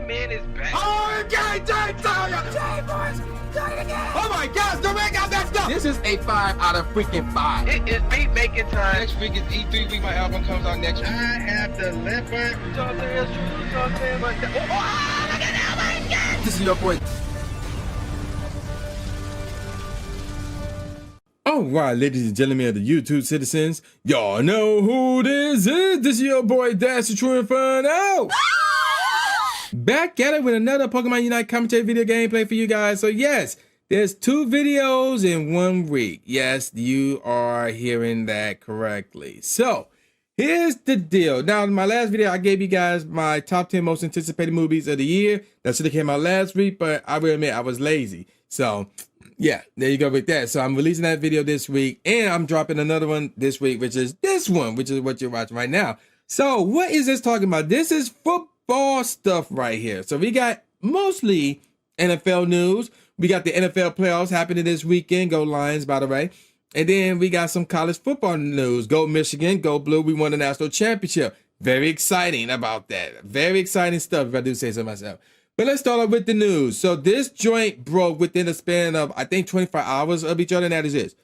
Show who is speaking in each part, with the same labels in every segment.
Speaker 1: man is back.
Speaker 2: Oh, okay, Jay, boys, oh my gosh, the man got that stuff. This is a 5 out of freaking 5.
Speaker 1: It is beat making time.
Speaker 3: Next week is E3 week. My album comes out next week.
Speaker 1: I have the leopard.
Speaker 2: This is your boy.
Speaker 4: All right, ladies and gentlemen of the YouTube citizens, y'all know who this is. This is your boy Dash the True Inferno. Back at it with another Pokemon Unite commentary video gameplay for you guys. So yes, there's 2 videos in 1 week. Yes, you are hearing that correctly. So here's the deal. Now, in my last video, I gave you guys my top 10 most anticipated movies of the year. That should have came out last week, but I will admit I was lazy. So yeah, there you go with that. So I'm releasing that video this week, and I'm dropping another one this week, which is this one, which is what you're watching right now. So what is this talking about? This is football stuff right here. So we got mostly NFL news. We got the NFL playoffs happening this weekend. Go Lions, by the way. And then we got some college football news. Go Michigan, go Blue. We won the national championship. Very exciting about that. Very exciting stuff, if I do say so myself. But let's start off with the news. So this joint broke within a span of, I think, 24 hours of each other. And that is this.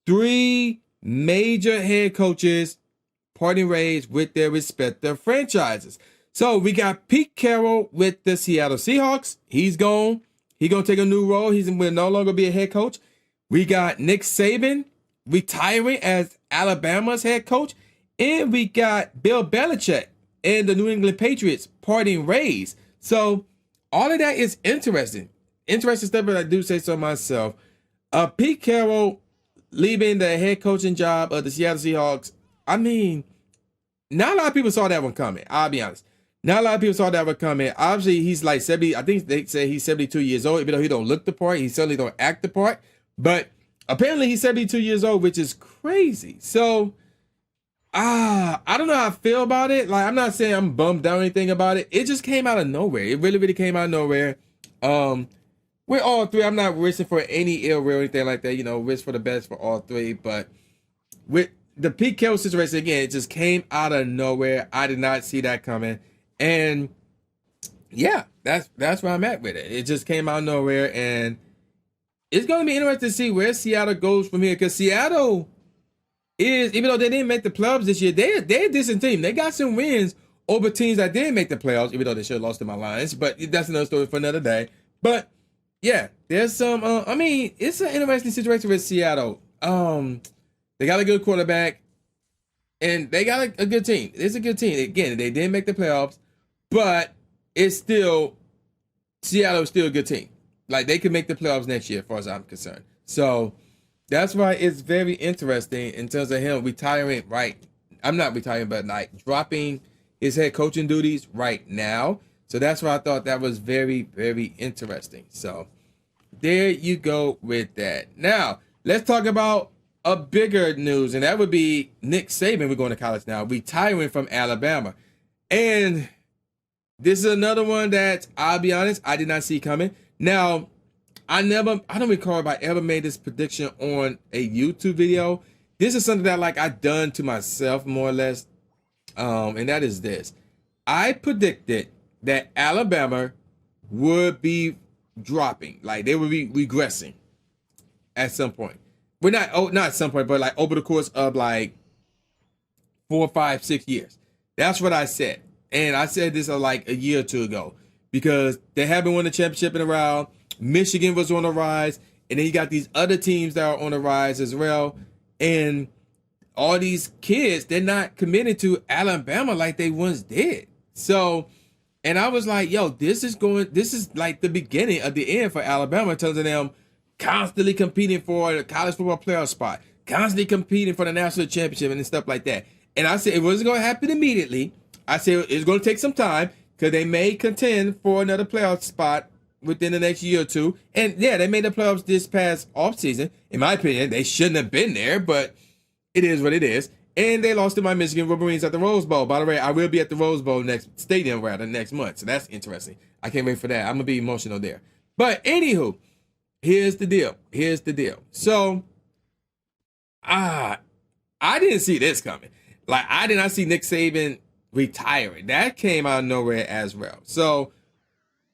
Speaker 4: 3 major head coaches parting ways with their respective franchises. So we got Pete Carroll with the Seattle Seahawks. He's gone. He's going to take a new role. He will no longer be a head coach. We got Nick Saban retiring as Alabama's head coach. And we got Bill Belichick and the New England Patriots parting ways. So all of that is interesting. Interesting stuff, but I do say so myself. Pete Carroll leaving the head coaching job of the Seattle Seahawks. I mean, not a lot of people saw that one coming. I'll be honest. Not a lot of people saw that one coming. Obviously, he's like 70. I think they say he's 72 years old. Even though he don't look the part, he certainly don't act the part. But apparently, he's 72 years old, which is crazy. So, I don't know how I feel about it. Like, I'm not saying I'm bummed out or anything about it. It just came out of nowhere. It really, really came out of nowhere. We're all 3. I'm not wishing for any ill will or anything like that. You know, wish for the best for all 3. But with the Pete Carroll situation, again, it just came out of nowhere. I did not see that coming. And yeah, that's where I'm at with it. It just came out of nowhere. And it's going to be interesting to see where Seattle goes from here. Because Seattle is, even though they didn't make the playoffs this year, they're a decent team. They got some wins over teams that didn't make the playoffs, even though they should have lost to my Lions. But that's another story for another day. But yeah, there's some, I mean, it's an interesting situation with Seattle. They got a good quarterback, and they got a good team. It's a good team. Again, they didn't make the playoffs, but it's still, Seattle is still a good team. Like, they could make the playoffs next year, as far as I'm concerned. So that's why it's very interesting in terms of him retiring I'm not retiring, but like dropping his head coaching duties right now. So that's why I thought that was very, very interesting. So there you go with that. Now, let's talk about a bigger news, and that would be Nick Saban. We're going to college now, retiring from Alabama. And this is another one that, I'll be honest, I did not see coming. Now, I don't recall if I ever made this prediction on a YouTube video. This is something that like I've done to myself more or less. And that is this. I predicted that Alabama would be dropping. Like they would be regressing at some point. We're not at some point, but like over the course of like 4, 5, 6 years. That's what I said. And I said this like a year or 2 ago. Because they haven't won the championship in a while. Michigan was on the rise, and then you got these other teams that are on the rise as well. And all these kids, they're not committed to Alabama like they once did. So, and I was like, yo, this is like the beginning of the end for Alabama in terms of them constantly competing for the college football playoff spot, constantly competing for the national championship and stuff like that. And I said it wasn't going to happen immediately. I said it's going to take some time because they may contend for another playoff spot within the next year or 2. And yeah, they made the playoffs this past offseason. In my opinion, they shouldn't have been there, but it is what it is. And they lost to my Michigan Wolverines at the Rose Bowl. By the way, I will be at the Rose Bowl next month. So that's interesting. I can't wait for that. I'm going to be emotional there. But anywho, here's the deal. So, I didn't see this coming. Like, I did not see Nick Saban retiring. That came out of nowhere as well. So,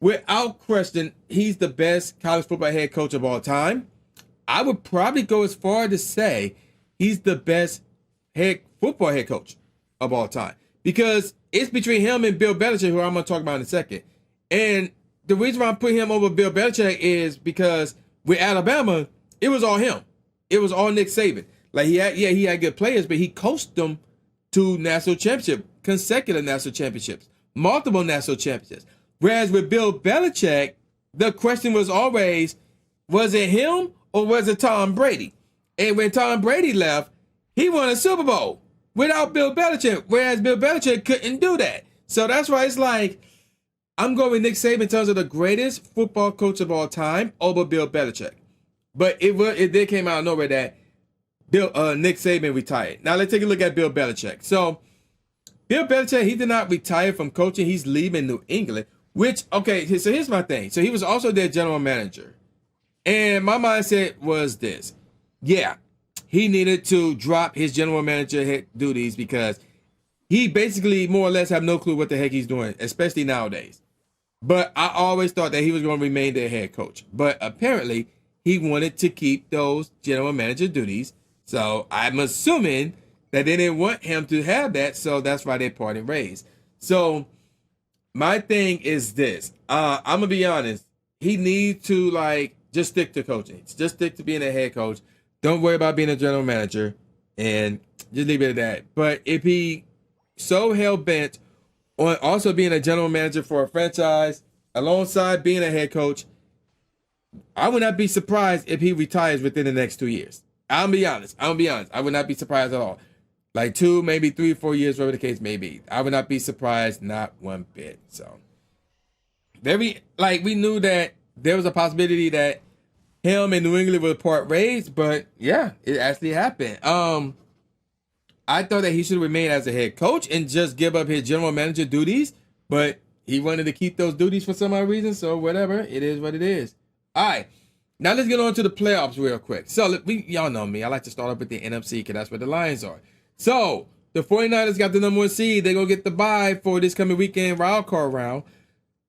Speaker 4: without question, he's the best college football head coach of all time. I would probably go as far to say he's the best football head coach of all time, because it's between him and Bill Belichick, who I'm going to talk about in a second. And the reason why I'm putting him over Bill Belichick is because with Alabama, it was all him. It was all Nick Saban. Like he had good players, but he coached them to national championship, consecutive national championships, multiple national championships. Whereas with Bill Belichick, the question was always, was it him or was it Tom Brady? And when Tom Brady left, he won a Super Bowl without Bill Belichick, whereas Bill Belichick couldn't do that. So that's why it's like, I'm going with Nick Saban in terms of the greatest football coach of all time over Bill Belichick. But it did came out of nowhere that Nick Saban retired. Now let's take a look at Bill Belichick. So Bill Belichick, he did not retire from coaching. He's leaving New England, which, okay, so here's my thing. So he was also their general manager. And my mindset was this. Yeah, he needed to drop his general manager head duties because he basically more or less have no clue what the heck he's doing, especially nowadays. But I always thought that he was going to remain their head coach. But apparently, he wanted to keep those general manager duties. So I'm assuming that they didn't want him to have that. So that's why they parted ways. So my thing is this. I'm going to be honest. He needs to just stick to coaching. Just stick to being a head coach. Don't worry about being a general manager. And just leave it at that. But if he so hell-bent on also being a general manager for a franchise alongside being a head coach, I would not be surprised if he retires within the next 2 years. I'll be honest. I would not be surprised at all. Like 2, maybe 3 or 4 years, whatever the case may be. I would not be surprised, not one bit. So, we knew that there was a possibility that him and New England would part ways, but yeah, it actually happened. I thought that he should remain as a head coach and just give up his general manager duties, but he wanted to keep those duties for some odd reason, so whatever. It is what it is. All right, now let's get on to the playoffs real quick. So, y'all know me. I like to start off with the NFC because that's where the Lions are. So, the 49ers got the number 1 seed. They're going to get the bye for this coming weekend wild card round.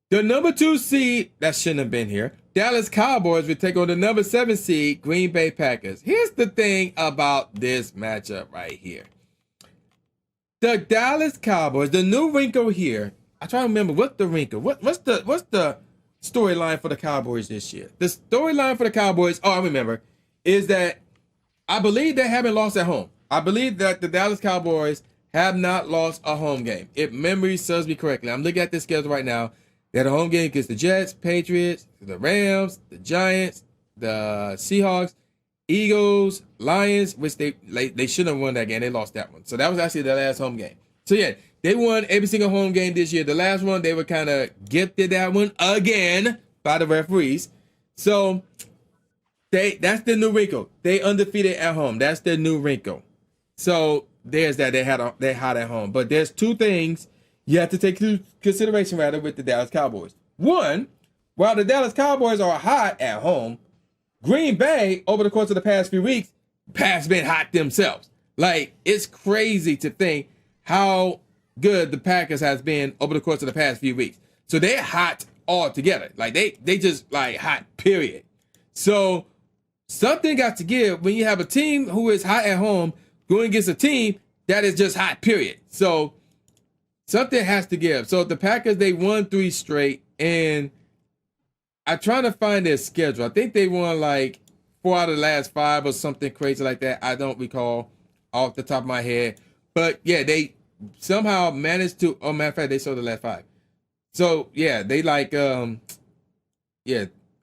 Speaker 4: The number 2 seed, that shouldn't have been here, Dallas Cowboys will take on the number 7 seed, Green Bay Packers. Here's the thing about this matchup right here. The Dallas Cowboys, the new wrinkle here, I try to remember what's the wrinkle. What's the storyline for the Cowboys this year? The storyline for the Cowboys, I remember, is that I believe they haven't lost at home. I believe that the Dallas Cowboys have not lost a home game. If memory serves me correctly. I'm looking at this schedule right now. They had a home game against the Jets, Patriots, the Rams, the Giants, the Seahawks, Eagles, Lions, which they shouldn't have won that game. They lost that one. So that was actually their last home game. So yeah, they won every single home game this year. The last one, they were kind of gifted that one again by the referees. So that's the new wrinkle. They undefeated at home. That's their new wrinkle. So there's that. They're hot at home. But there's 2 things you have to take into consideration with the Dallas Cowboys. One, while the Dallas Cowboys are hot at home, Green Bay, over the course of the past few weeks, has been hot themselves. Like, it's crazy to think how good the Packers has been over the course of the past few weeks. So they're hot altogether. Like, they just, hot, period. So something got to give when you have a team who is hot at home going against a team that is just hot, period. So something has to give. So the Packers, they won 3 straight, and I'm trying to find their schedule. I think they won 4 out of the last 5 or something crazy like that. I don't recall off the top of my head. But yeah, they somehow managed to, matter of fact, they sold the last 5. So yeah, they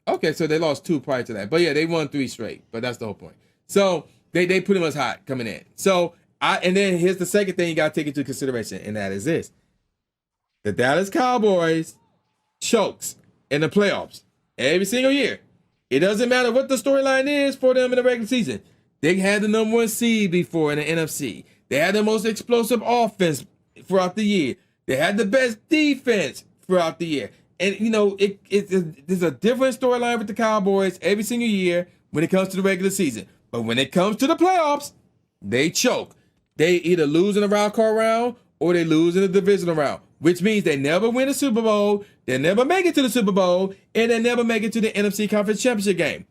Speaker 4: okay, so they lost 2 prior to that. But yeah, they won 3 straight. But that's the whole point. So they pretty much hot coming in. So and then here's the second thing you got to take into consideration, and that is this. The Dallas Cowboys chokes in the playoffs every single year. It doesn't matter what the storyline is for them in the regular season. They had the number 1 seed before in the NFC. They had the most explosive offense throughout the year. They had the best defense throughout the year. And, there's a different storyline with the Cowboys every single year when it comes to the regular season. But when it comes to the playoffs, they choke. They either lose in the wild card round or they lose in the divisional round, which means they never win a Super Bowl, they never make it to the Super Bowl, and they never make it to the NFC Conference Championship game.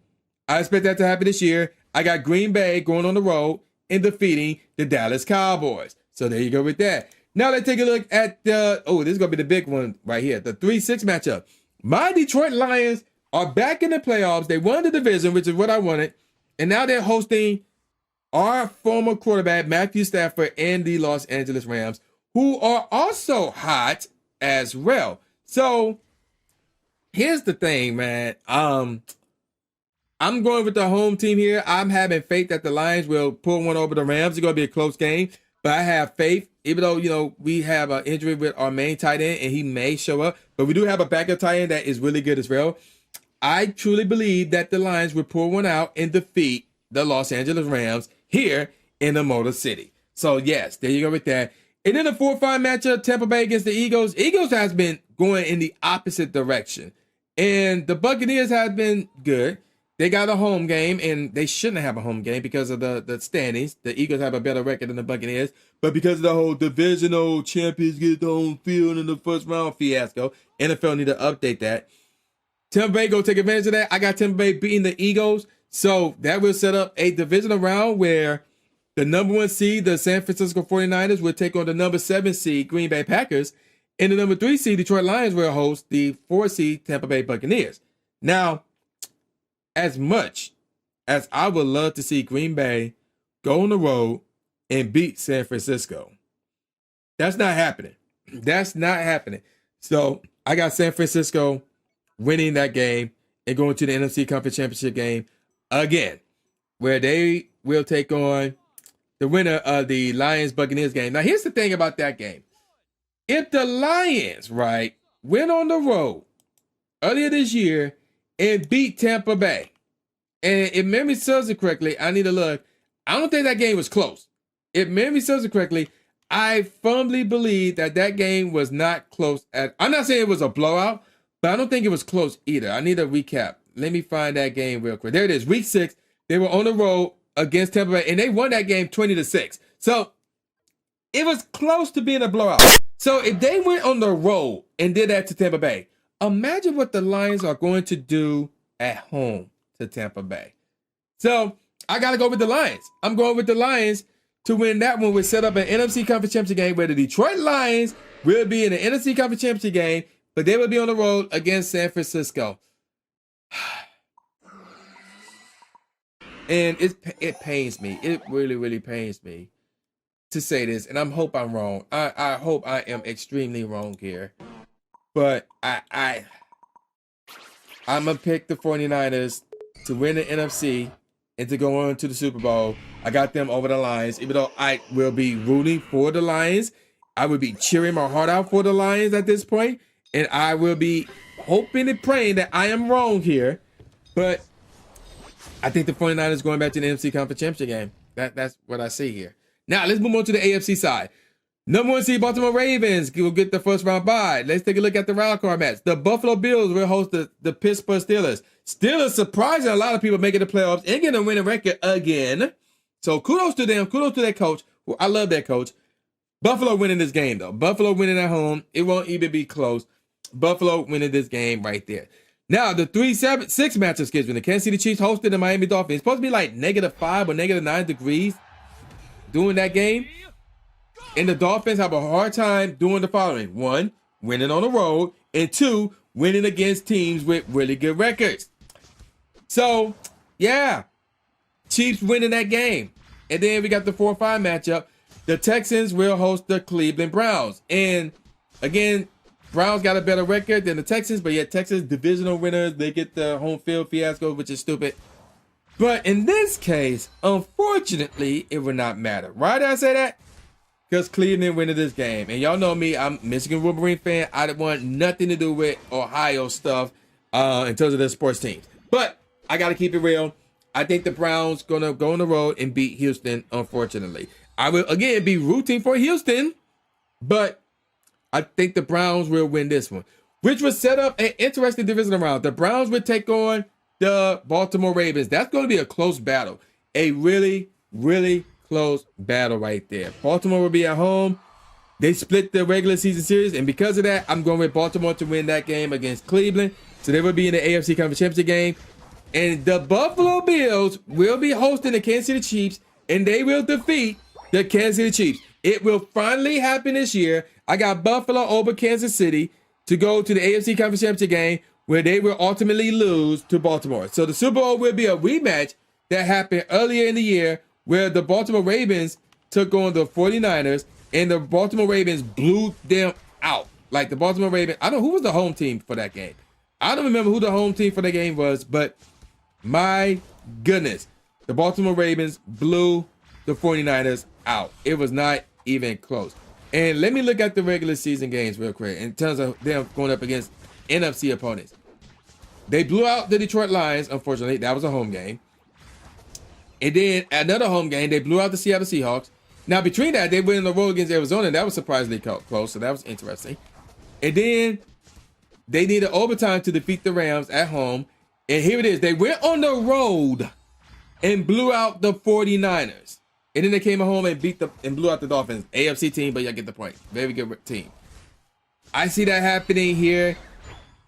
Speaker 4: I expect that to happen this year. I got Green Bay going on the road and defeating the Dallas Cowboys. So there you go with that. Now let's take a look at this is going to be the big one right here, the 3-6 matchup. My Detroit Lions are back in the playoffs. They won the division, which is what I wanted. And now they're hosting our former quarterback, Matthew Stafford, and the Los Angeles Rams, who are also hot as well. So here's the thing, man. I'm going with the home team here. I'm having faith that the Lions will pull one over the Rams. It's going to be a close game, but I have faith, even though, we have an injury with our main tight end and he may show up, but we do have a backup tight end that is really good as well. I truly believe that the Lions will pull one out and defeat the Los Angeles Rams here in the Motor City. So yes, there you go with that. And then the 4-5 matchup, Tampa Bay against the Eagles. Eagles has been going in the opposite direction, and the Buccaneers have been good. They got a home game, and they shouldn't have a home game because of the standings. The Eagles have a better record than the Buccaneers, but because of the whole divisional champions get the home field in the first round fiasco, NFL need to update that. Tampa Bay go take advantage of that. I got Tampa Bay beating the Eagles, so that will set up a divisional round where the number 1 seed, the San Francisco 49ers, will take on the number 7 seed, Green Bay Packers, and the number 3 seed, Detroit Lions, will host the 4 seed, Tampa Bay Buccaneers. Now, as much as I would love to see Green Bay go on the road and beat San Francisco, that's not happening. That's not happening. So I got San Francisco winning that game and going to the NFC Conference Championship game again, where they will take on the winner of the Lions-Buccaneers game. Now, here's the thing about that game. If the Lions, right, went on the road earlier this year and beat Tampa Bay, and if memory serves it correctly, I need to look, I don't think that game was close. If memory serves it correctly, I firmly believe that game was not close. I'm not saying it was a blowout, but I don't think it was close either. I need a recap. Let me find that game real quick. There it is, week 6. They were on the road against Tampa Bay, and they won that game 20-6. So it was close to being a blowout. So if they went on the road and did that to Tampa Bay, imagine what the Lions are going to do at home to Tampa Bay. So I got to go with the Lions. I'm going with the Lions to win that one. We'll set up an NFC Conference Championship game where the Detroit Lions will be in the NFC Conference Championship game, but they will be on the road against San Francisco. And it pains me. It really, really pains me to say this, and I hope I'm wrong. I hope I am extremely wrong here. But I'm going to pick the 49ers to win the NFC and to go on to the Super Bowl. I got them over the Lions. Even though I will be rooting for the Lions, I will be cheering my heart out for the Lions at this point. And I will be hoping and praying that I am wrong here. But I think the 49ers going back to the NFC Conference Championship game. That's what I see here. Now, let's move on to the AFC side. Number 1 seed Baltimore Ravens will get the first round bye. Let's take a look at the wild card match. The Buffalo Bills will host the Pittsburgh Steelers. Steelers surprising a lot of people making the playoffs and getting a winning record again. So kudos to them. Kudos to that coach. Well, I love that coach. Buffalo winning this game, though. Buffalo winning at home. It won't even be close. Buffalo winning this game right there. Now, the 3-6 matchup schedule. The Kansas City Chiefs hosted the Miami Dolphins. It's supposed to be like -5 or -9 degrees during that game. And the Dolphins have a hard time doing the following. 1, winning on the road. And 2, winning against teams with really good records. So, yeah. Chiefs winning that game. And then we got the 4-5 matchup. The Texans will host the Cleveland Browns. And, again, Browns got a better record than the Texans. But yet, Texas divisional winners. They get the home field fiasco, which is stupid. But in this case, unfortunately, it will not matter. Why did I say that? Because Cleveland winning this game. And y'all know me, I'm a Michigan Wolverine fan. I don't want nothing to do with Ohio stuff in terms of their sports teams. But I got to keep it real. I think the Browns going to go on the road and beat Houston, unfortunately. I will, again, be rooting for Houston. But I think the Browns will win this one, which will set up an interesting divisional round. The Browns would take on the Baltimore Ravens. That's going to be a close battle. A really, really close battle right there. Baltimore will be at home. They split the regular season series, and because of that, I'm going with Baltimore to win that game against Cleveland. So they will be in the AFC Conference Championship game. And the Buffalo Bills will be hosting the Kansas City Chiefs, and they will defeat the Kansas City Chiefs. It will finally happen this year. I got Buffalo over Kansas City to go to the AFC Conference Championship game, where they will ultimately lose to Baltimore. So the Super Bowl will be a rematch that happened earlier in the year, where the Baltimore Ravens took on the 49ers, and the Baltimore Ravens blew them out. Like the Baltimore Ravens, I don't know who was the home team for that game. I don't remember who the home team for the game was, but my goodness, the Baltimore Ravens blew the 49ers out. It was not even close. And let me look at the regular season games real quick in terms of them going up against NFC opponents. They blew out the Detroit Lions, unfortunately. That was a home game. And then another home game, they blew out the Seattle Seahawks. Now, between that, they went on the road against Arizona. That was surprisingly close, so that was interesting. And then they needed overtime to defeat the Rams at home. And here it is. They went on the road and blew out the 49ers. And then they came home and blew out the Dolphins. AFC team, but y'all get the point. Very good team. I see that happening here.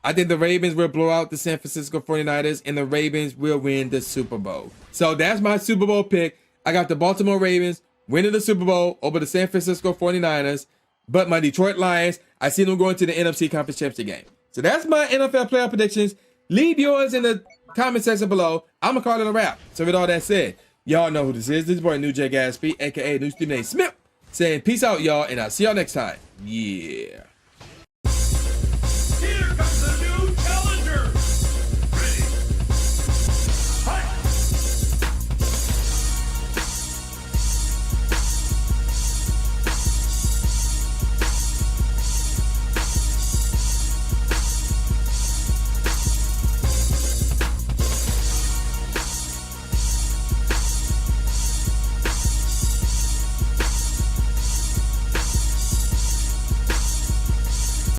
Speaker 4: I think the Ravens will blow out the San Francisco 49ers, and the Ravens will win the Super Bowl. So that's my Super Bowl pick. I got the Baltimore Ravens winning the Super Bowl over the San Francisco 49ers, but my Detroit Lions, I see them going to the NFC Conference Championship game. So that's my NFL playoff predictions. Leave yours in the comment section below. I'm going to call it a wrap. So with all that said, y'all know who this is. This is boy New J Gatsby, a.k.a. New Stephen A. Smith, saying peace out, y'all, and I'll see y'all next time. Yeah.